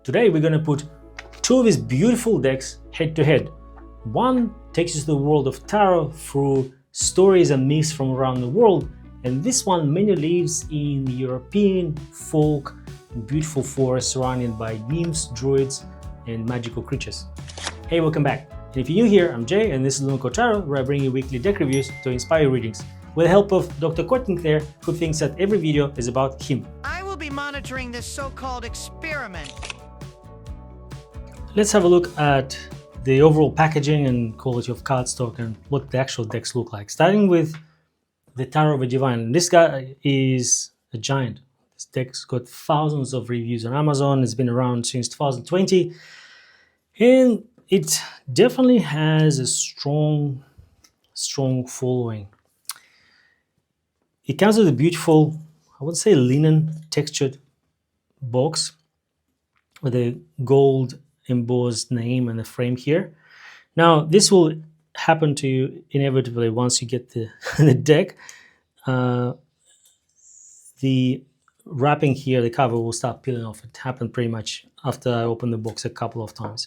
Today we're going to put two of these beautiful decks head to head. One takes you to the world of tarot through stories and myths from around the world, and this one mainly lives in European folk, beautiful forests surrounded by nymphs, druids, and magical creatures. Hey, welcome back. And if you're new here, I'm Jay, and this is Lunaco Tarot, where I bring you weekly deck reviews to inspire readings, with the help of Dr. Quentin Clare, who thinks that every video is about him. I will be monitoring this so-called experiment. Let's have a look at the overall packaging and quality of cardstock and what the actual decks look like. Starting with the Tarot of the Divine. This guy is a giant. This deck's got thousands of reviews on Amazon. It's been around since 2020. And it definitely has a strong following. It comes with a beautiful, I would say, linen textured box with a gold embossed name and the frame here. Now, this will happen to you inevitably once you get the, the deck. The wrapping here, the cover will start peeling off. It happened pretty much after I opened the box a couple of times.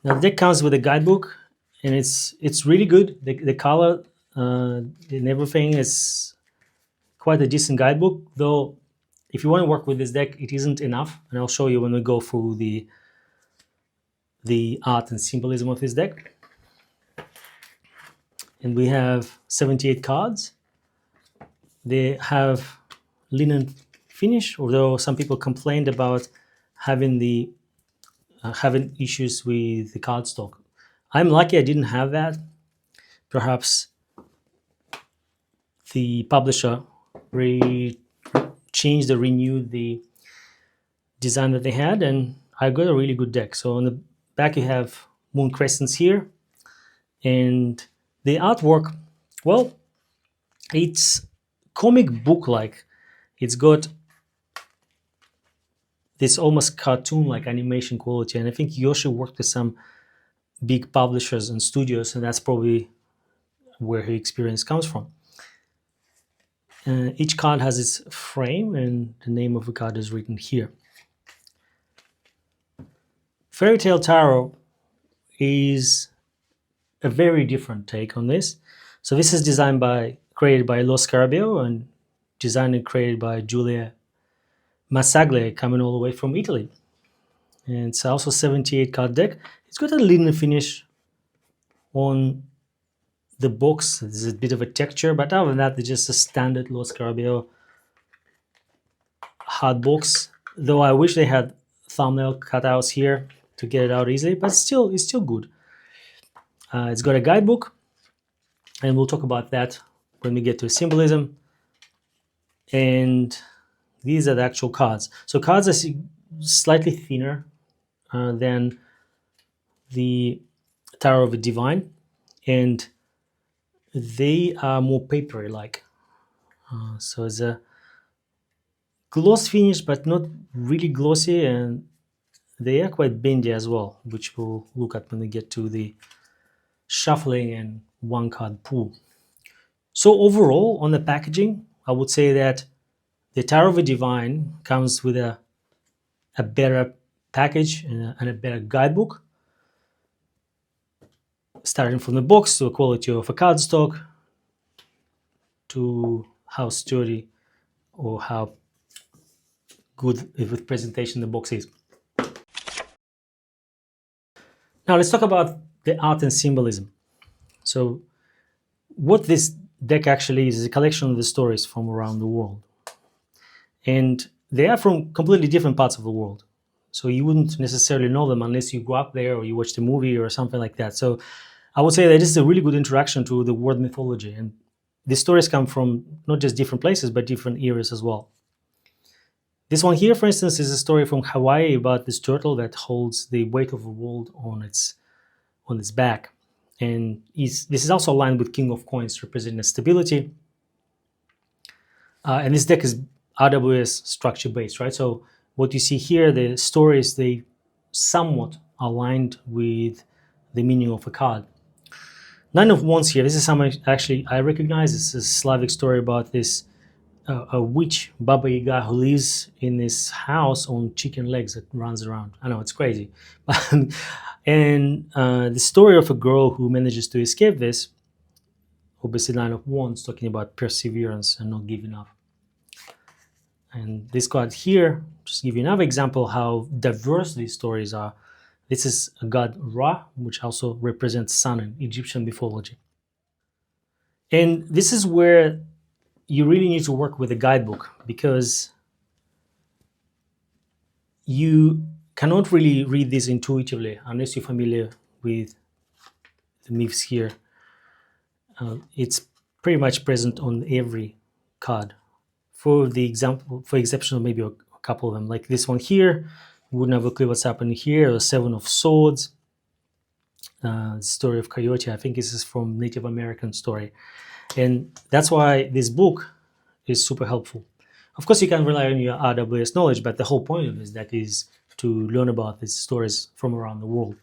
Now, the deck comes with a guidebook, and it's really good. The color and everything is quite a decent guidebook, though if you want to work with this deck, it isn't enough, and I'll show you when we go through the art and symbolism of this deck. And we have 78 cards. They have linen finish, although some people complained about having having issues with the cardstock. I'm lucky I didn't have that. Perhaps the publisher changed or renewed the design that they had, and I got a really good deck. So on the back you have moon crescents here, and the artwork, well, it's comic book like. It's got this almost cartoon like animation quality, and I think Yoshi worked with some big publishers and studios, and that's probably where his experience comes from. Each card has its frame, and the name of the card is written here. Fairytale Tarot is a very different take on this. So this is created by Lo Scarabeo and designed and created by Giulia Massaglia, coming all the way from Italy. And it's also a 78 card deck. It's got a linen finish on the box. There's a bit of a texture, but other than that, it's just a standard Lo Scarabeo hard box. Though I wish they had thumbnail cutouts here to get it out easily, but it's still good. It's got a guidebook, and we'll talk about that when we get to symbolism. And these are the actual cards. So cards are slightly thinner than the Tarot of the Divine, and they are more papery-like. So it's a gloss finish, but not really glossy, and they are quite bendy as well, which we'll look at when we get to the shuffling and one-card pool. So overall, on the packaging, I would say that the Tarot of the Divine comes with a better package and a better guidebook, starting from the box to the quality of a cardstock, to how sturdy or how good with presentation the box is. Now let's talk about the art and symbolism. So what this deck actually is a collection of the stories from around the world. And they are from completely different parts of the world. So you wouldn't necessarily know them unless you grew up there or you watched a movie or something like that. So I would say that this is a really good introduction to the word mythology. And these stories come from not just different places, but different eras as well. This one here, for instance, is a story from Hawaii about this turtle that holds the weight of the world on its back. And this is also aligned with King of Coins, representing stability. And this deck is RWS structure based, right? So what you see here, the stories, they somewhat aligned with the meaning of a card. Nine of Wands here, this is something actually I recognize. It's a Slavic story about this a witch, Baba Yaga, who lives in this house on chicken legs that runs around. I know it's crazy, and the story of a girl who manages to escape this, obviously Nine of Wands, talking about perseverance and not giving up. And this card here, just give you another example how diverse these stories are. This is a god Ra, which also represents sun in Egyptian mythology. And this is where you really need to work with a guidebook, because you cannot really read this intuitively unless you're familiar with the myths here. It's pretty much present on every card. For the example, for exception of maybe a couple of them, like this one here, you wouldn't have a clue what's happening here. The Seven of Swords, story of Coyote. I think this is from Native American story, and that's why this book is super helpful. Of course, you can rely on your RWS knowledge, but the whole point of this deck is to learn about these stories from around the world.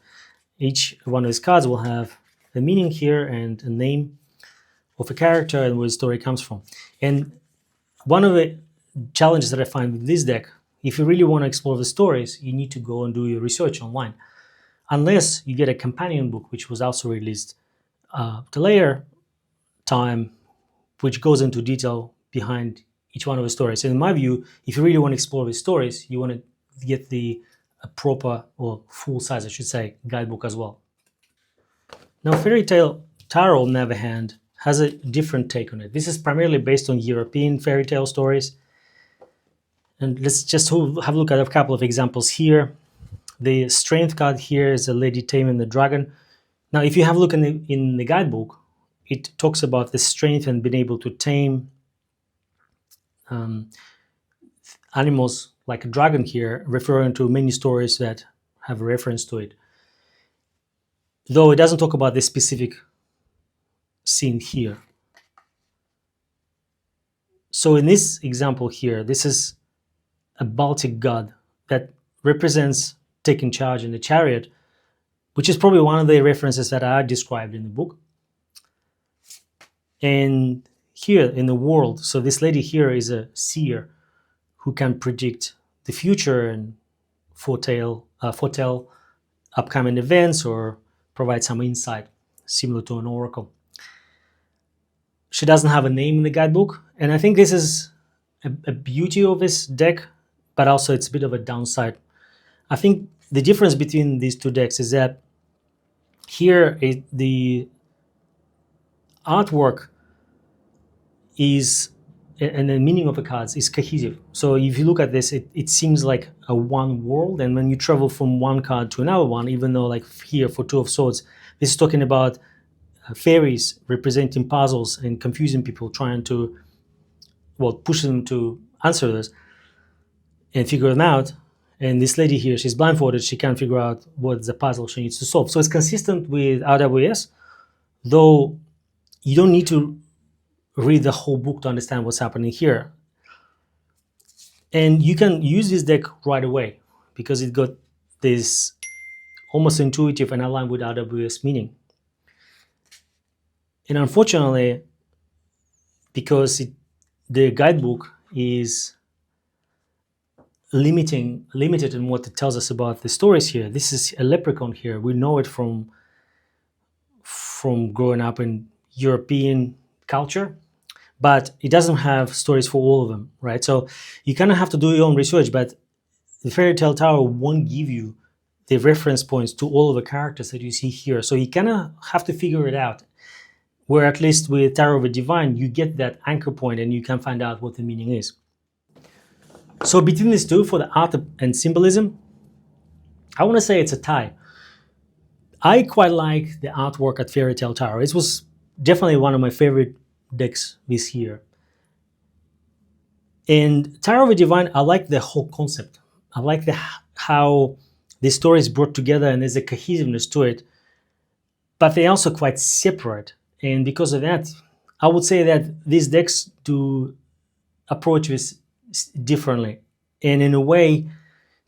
Each one of these cards will have a meaning here and a name of a character and where the story comes from. And one of the challenges that I find with this deck, if you really want to explore the stories, you need to go and do your research online. Unless you get a companion book, which was also released the later time, which goes into detail behind each one of the stories. And in my view, if you really want to explore the stories, you want to get the proper, or full size, I should say, guidebook as well. Now, Fairytale Tarot, on the other hand, has a different take on it. This is primarily based on European fairy tale stories. And let's just have a look at a couple of examples here. The Strength card here is a lady taming the dragon. Now, if you have a look in the guidebook, it talks about the strength and being able to tame animals like a dragon here, referring to many stories that have a reference to it. Though it doesn't talk about this specific scene here. So in this example here, this is a Baltic god that represents taking charge in the chariot, which is probably one of the references that are described in the book. And here in the world, so this lady here is a seer who can predict the future and foretell upcoming events or provide some insight similar to an oracle. She doesn't have a name in the guidebook, and I think this is a beauty of this deck, but also it's a bit of a downside. I think the difference between these two decks is that here the artwork is, and the meaning of the cards is cohesive. So if you look at this, it seems like a one world, and when you travel from one card to another one, even though like here for Two of Swords, this is talking about fairies representing puzzles and confusing people, trying to, well, push them to answer this and figure them out. And this lady here, she's blindfolded, she can't figure out what's the puzzle she needs to solve. So it's consistent with RWS, though you don't need to read the whole book to understand what's happening here. And you can use this deck right away because it got this almost intuitive and aligned with RWS meaning. And unfortunately, because the guidebook is limited in what it tells us about the stories here. This is a leprechaun here. We know it from growing up in European culture, but it doesn't have stories for all of them, right? So you kind of have to do your own research, but the Fairytale Tarot won't give you the reference points to all of the characters that you see here. So you kind of have to figure it out. Where at least with Tarot of the Divine, you get that anchor point and you can find out what the meaning is. So between these two, for the art and symbolism, I want to say it's a tie. I quite like the artwork at Fairytale Tarot. It was definitely one of my favorite decks this year. And Tarot of the Divine, I like the whole concept. I like how the story is brought together and there's a cohesiveness to it, but they're also quite separate. And because of that, I would say that these decks do approach this differently. And in a way,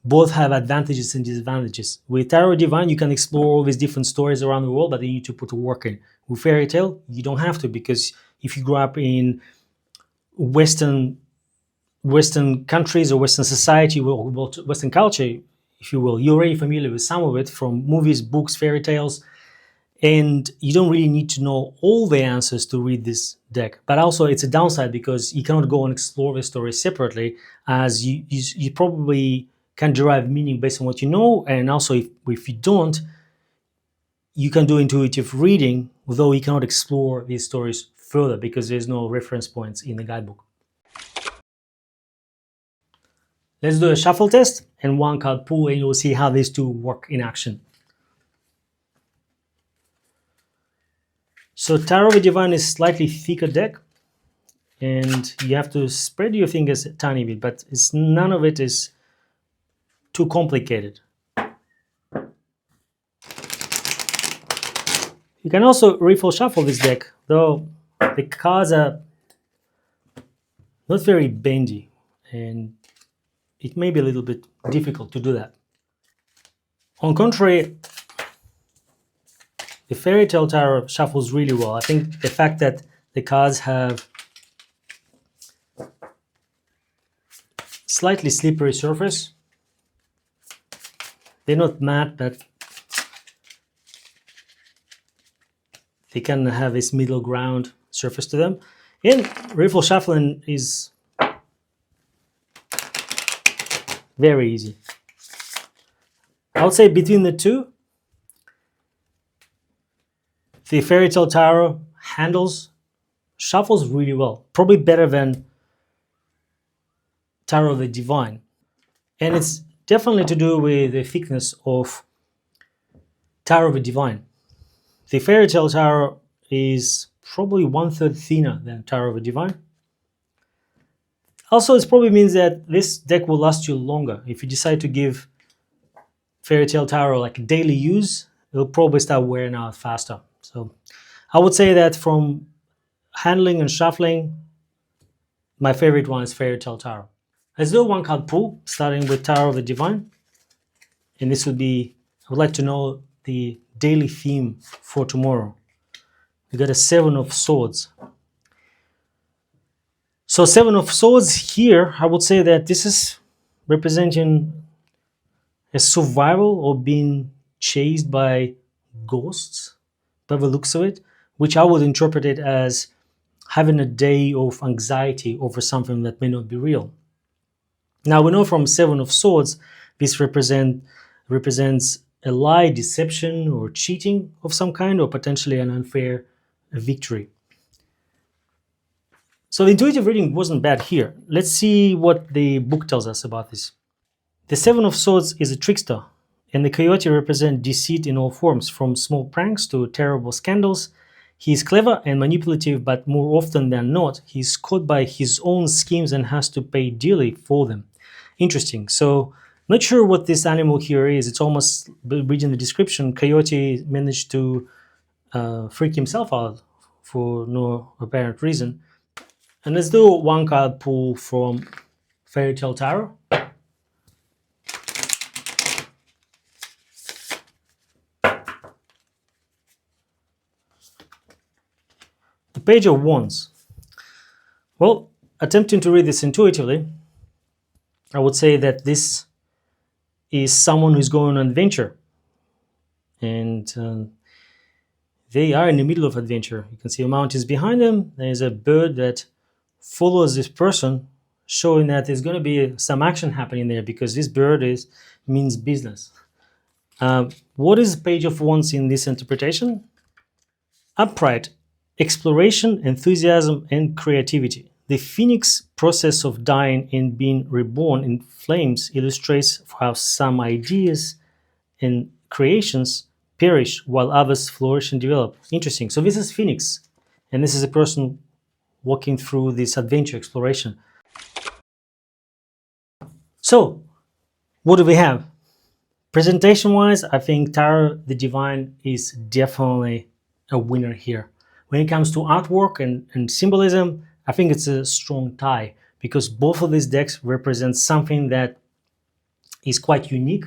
both have advantages and disadvantages. With Tarot Divine, you can explore all these different stories around the world, but you need to put the work in. With Fairy Tale, you don't have to, because if you grow up in Western Western countries or Western society, or Western culture, if you will, you're already familiar with some of it from movies, books, fairy tales, and you don't really need to know all the answers to read this deck. But also it's a downside because you cannot go and explore the story separately, as you probably can derive meaning based on what you know, and also if you don't, you can do intuitive reading, although you cannot explore these stories further because there's no reference points in the guidebook. Let's do a shuffle test and one card pull, and you'll see how these two work in action. So Tarot of the Divine is slightly thicker deck, and you have to spread your fingers a tiny bit, but none of it is too complicated. You can also riffle shuffle this deck, though the cards are not very bendy, and it may be a little bit difficult to do that. On contrary, the Fairytale Tarot shuffles really well. I think the fact that the cards have slightly slippery surface, they're not matte, but they can have this middle ground surface to them. And riffle shuffling is very easy. I would say between the two, the Fairytale Tarot shuffles really well, probably better than Tarot of the Divine. And it's definitely to do with the thickness of Tarot of the Divine. The Fairytale Tarot is probably 1/3 thinner than Tarot of the Divine. Also, it probably means that this deck will last you longer. If you decide to give Fairytale Tarot like daily use, it'll probably start wearing out faster. So I would say that from handling and shuffling, my favorite one is Fairytale Tarot. Let's do a one card pull, starting with Tarot of the Divine. And this would be, I would like to know the daily theme for tomorrow. We got a Seven of Swords. So Seven of Swords here, I would say that this is representing a survival or being chased by ghosts, by the looks of it, which I would interpret it as having a day of anxiety over something that may not be real. Now we know from Seven of Swords, this represents a lie, deception, or cheating of some kind, or potentially an unfair victory. So the intuitive reading wasn't bad here. Let's see what the book tells us about this. The Seven of Swords is a trickster, and the coyote represents deceit in all forms, from small pranks to terrible scandals. He is clever and manipulative, but more often than not, he is caught by his own schemes and has to pay dearly for them. Interesting. So, not sure what this animal here is. It's almost, reading the description, coyote managed to freak himself out for no apparent reason. And let's do one card pull from Fairytale Tarot. The Page of Wands. Well, attempting to read this intuitively, I would say that this is someone who's going on an adventure. And they are in the middle of adventure. You can see the mountains behind them. There's a bird that follows this person, showing that there's going to be some action happening there because this bird means business. What is Page of Wands in this interpretation? Upright, exploration, enthusiasm, and creativity. The phoenix process of dying and being reborn in flames illustrates how some ideas and creations perish while others flourish and develop. Interesting. So this is Phoenix, and this is a person walking through this adventure exploration. So, what do we have? Presentation-wise, I think Tarot the Divine is definitely a winner here. When it comes to artwork and symbolism, I think it's a strong tie because both of these decks represent something that is quite unique.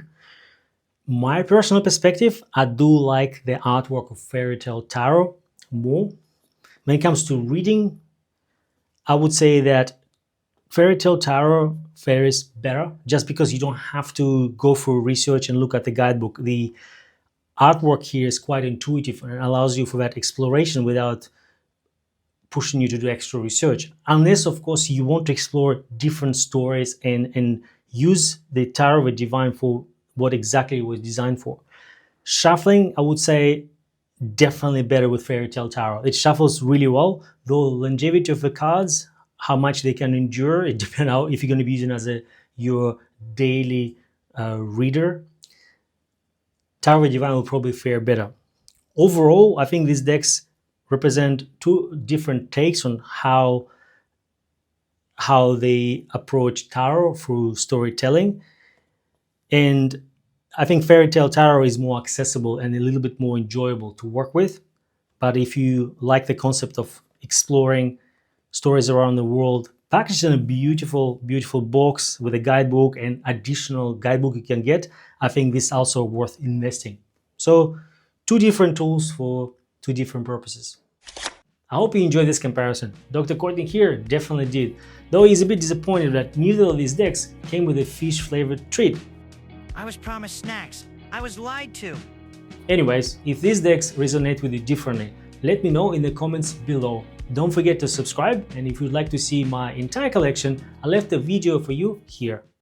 My personal perspective, I do like the artwork of Fairytale Tarot more. When it comes to reading, I would say that Fairytale Tarot fares better just because you don't have to go through research and look at the guidebook. The artwork here is quite intuitive and allows you for that exploration without pushing you to do extra research. Unless, of course, you want to explore different stories and use the Tarot of the Divine for what exactly it was designed for. Shuffling, I would say, definitely better with Fairytale Tarot. It shuffles really well, though longevity of the cards, how much they can endure, it depends on if you're going to be using as your daily reader. Tarot of the Divine will probably fare better. Overall, I think these decks represent two different takes on how they approach tarot through storytelling. And I think Fairytale Tarot is more accessible and a little bit more enjoyable to work with. But if you like the concept of exploring stories around the world, packaged in a beautiful, beautiful box with a guidebook and additional guidebook you can get, I think this is also worth investing. So, two different tools for two different purposes. I hope you enjoyed this comparison. Dr. Courtney here definitely did, though he's a bit disappointed that neither of these decks came with a fish-flavored treat. I was promised snacks. I was lied to. Anyways, if these decks resonate with you differently, let me know in the comments below. Don't forget to subscribe, and if you'd like to see my entire collection, I left a video for you here.